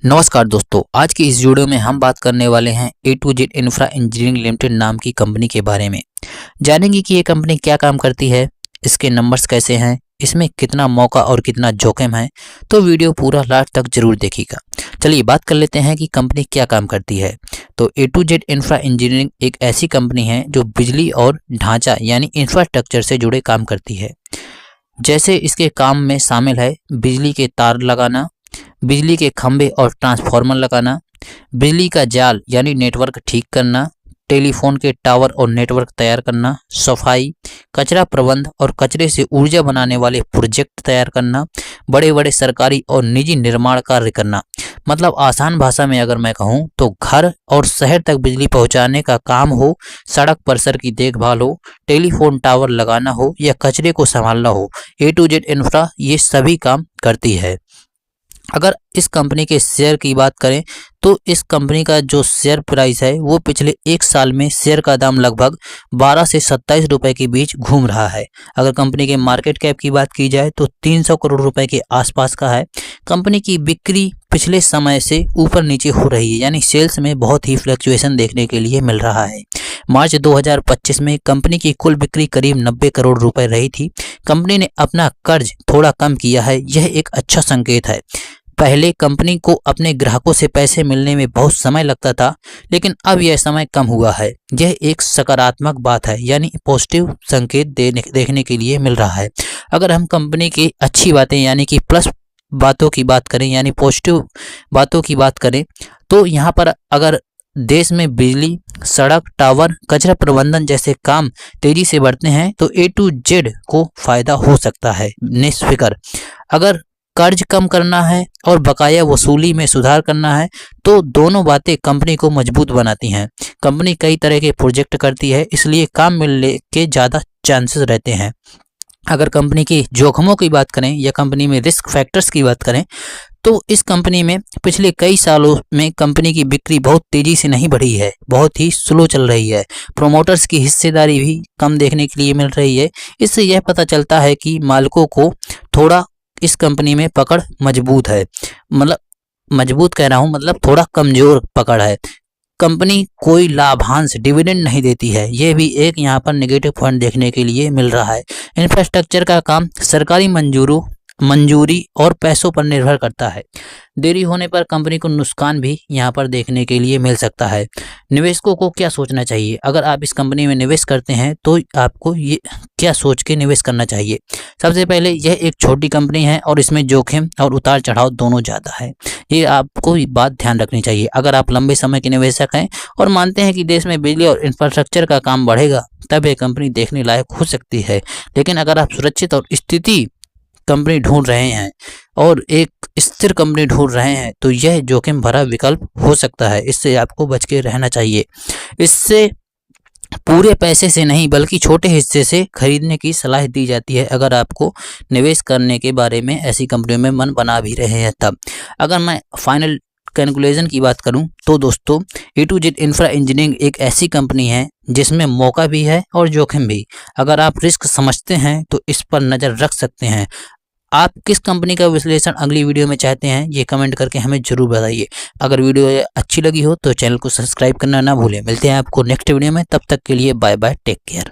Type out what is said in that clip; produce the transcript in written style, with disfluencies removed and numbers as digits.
नमस्कार दोस्तों, आज की इस वीडियो में हम बात करने वाले हैं A to Z infra engineering limited नाम की कंपनी के बारे में। जानेंगे कि ये कंपनी क्या काम करती है, इसके नंबर्स कैसे हैं, इसमें कितना मौका और कितना जोखिम है। तो वीडियो पूरा लास्ट तक जरूर देखिएगा। चलिए बात कर लेते हैं कि कंपनी क्या काम करती है। तो ए टू जेड इंफ्रा इंजीनियरिंग एक ऐसी कंपनी है जो बिजली और ढांचा यानी इंफ्रास्ट्रक्चर से जुड़े काम करती है। जैसे इसके काम में शामिल है बिजली के तार लगाना, बिजली के खंभे और ट्रांसफार्मर लगाना, बिजली का जाल यानी नेटवर्क ठीक करना, टेलीफोन के टावर और नेटवर्क तैयार करना, सफाई, कचरा प्रबंध और कचरे से ऊर्जा बनाने वाले प्रोजेक्ट तैयार करना, बड़े बड़े सरकारी और निजी निर्माण कार्य करना। मतलब आसान भाषा में अगर मैं कहूँ तो घर और शहर तक बिजली पहुँचाने का काम हो, सड़क परिसर की देखभाल हो, टेलीफोन टावर लगाना हो या कचरे को संभालना हो, ए टू जेड इंफ्रा ये सभी काम करती है। अगर इस कंपनी के शेयर की बात करें तो इस कंपनी का जो शेयर प्राइस है वो पिछले एक साल में शेयर का दाम लगभग 12 से 27 रुपए के बीच घूम रहा है। अगर कंपनी के मार्केट कैप की बात की जाए तो 300 करोड़ रुपए के आसपास का है। कंपनी की बिक्री पिछले समय से ऊपर नीचे हो रही है, यानी सेल्स में बहुत ही फ्लक्चुएशन देखने के लिए मिल रहा है। मार्च 2025 में कंपनी की कुल बिक्री करीब 90 करोड़ रुपए रही थी। कंपनी ने अपना कर्ज थोड़ा कम किया है, यह एक अच्छा संकेत है। पहले कंपनी को अपने ग्राहकों से पैसे मिलने में बहुत समय लगता था, लेकिन अब यह समय कम हुआ है। यह एक सकारात्मक बात है, यानी पॉजिटिव संकेत देखने के लिए मिल रहा है। अगर हम कंपनी की अच्छी बातें यानी कि प्लस बातों की बात करें, यानी पॉजिटिव बातों की बात करें, तो यहाँ पर अगर देश में बिजली, सड़क, टावर, कचरा प्रबंधन जैसे काम तेजी से बढ़ते हैं तो ए टू जेड को फायदा हो सकता है निस्फिक्र। अगर कर्ज कम करना है और बकाया वसूली में सुधार करना है तो दोनों बातें कंपनी को मजबूत बनाती हैं। कंपनी कई तरह के प्रोजेक्ट करती है, इसलिए काम मिलने के ज़्यादा चांसेस रहते हैं। अगर कंपनी की जोखिमों की बात करें या कंपनी में रिस्क फैक्टर्स की बात करें तो इस कंपनी में पिछले कई सालों में कंपनी की बिक्री बहुत तेजी से नहीं बढ़ी है, बहुत ही स्लो चल रही है। प्रोमोटर्स की हिस्सेदारी भी कम देखने के लिए मिल रही है। इससे यह पता चलता है कि मालिकों को थोड़ा इस कंपनी में पकड़ मजबूत है। मतलब मजबूत कह रहा हूँ, मतलब थोड़ा कमजोर पकड़ है। कंपनी कोई लाभांश डिविडेंड नहीं देती है, यह भी एक यहाँ पर नेगेटिव पॉइंट देखने के लिए मिल रहा है। इंफ्रास्ट्रक्चर का काम सरकारी मंजूरी और पैसों पर निर्भर करता है। देरी होने पर कंपनी को नुकसान भी यहाँ पर देखने के लिए मिल सकता है। निवेशकों को क्या सोचना चाहिए? अगर आप इस कंपनी में निवेश करते हैं तो आपको ये क्या सोच के निवेश करना चाहिए? सबसे पहले यह एक छोटी कंपनी है और इसमें जोखिम और उतार चढ़ाव दोनों ज़्यादा है, ये आपको बात ध्यान रखनी चाहिए। अगर आप लंबे समय के निवेशक हैं और मानते हैं कि देश में बिजली और इंफ्रास्ट्रक्चर का काम बढ़ेगा तब यह कंपनी देखने लायक हो सकती है। लेकिन अगर आप सुरक्षित और स्थिति कंपनी ढूंढ रहे हैं और एक स्थिर कंपनी ढूंढ रहे हैं तो यह जोखिम भरा विकल्प हो सकता है। इससे आपको बच के रहना चाहिए। इससे पूरे पैसे से नहीं बल्कि छोटे हिस्से से खरीदने की सलाह दी जाती है अगर आपको निवेश करने के बारे में ऐसी कंपनियों में मन बना भी रहे हैं तब। अगर मैं फाइनल कंक्लूजन की बात करूं तो दोस्तों, ए टू जेड इंफ्रा इंजीनियरिंग एक ऐसी कंपनी है जिसमें मौका भी है और जोखिम भी। अगर आप रिस्क समझते हैं तो इस पर नज़र रख सकते हैं। आप किस कंपनी का विश्लेषण अगली वीडियो में चाहते हैं ये कमेंट करके हमें जरूर बताइए। अगर वीडियो अच्छी लगी हो तो चैनल को सब्सक्राइब करना ना भूलें। मिलते हैं आपको नेक्स्ट वीडियो में, तब तक के लिए बाय बाय, टेक केयर।